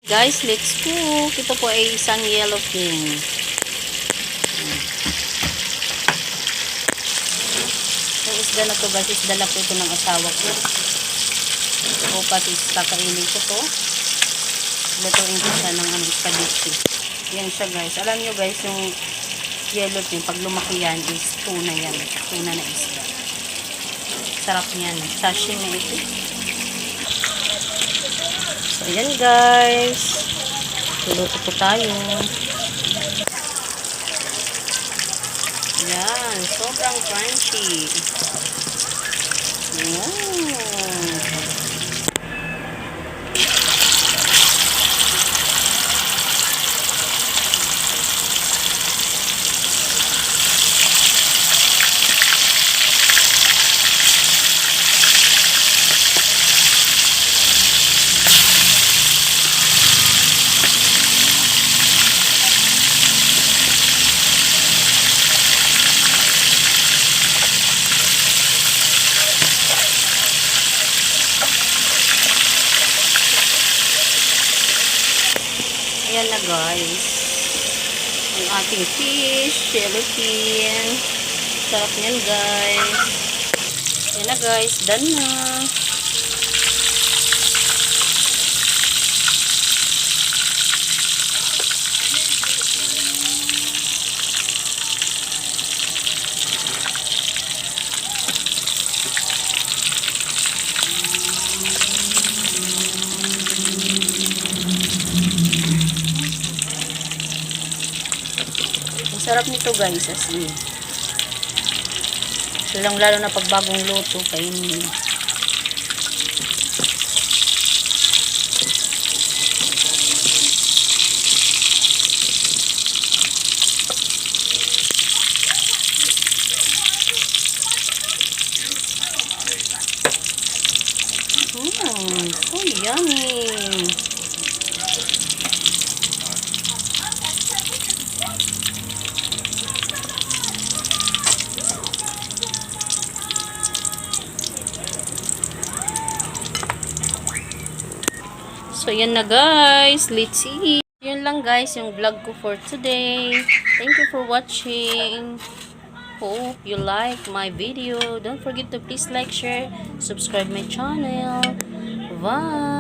Guys, let's cook. Ito po ay isang yellow king. Yung isda na to guys, isda na po ito ng asawa ko. So, pati kakainin ko to. Lutuin ko siya ng spaghetti. Yan siya guys. Alam nyo guys, yung yellow king, pag lumaki yan, is tuna yan. Tuna na isda. Sarap yan. Sashimi ito. So, ayan guys. Luluto po tayo. Yan. Sobrang crunchy. Yan. Ayan na guys. Ang ating fish, yellowfin. Sarap niyan guys. Ayan na guys. Done na. Sarap nito guys, as in. Lalo na pag bagong luto, kainin. So yummy. So, yan na guys. Let's eat. Yun lang guys yung vlog ko for today. Thank you for watching. Hope you like my video. Don't forget to please like, share, subscribe my channel. Bye!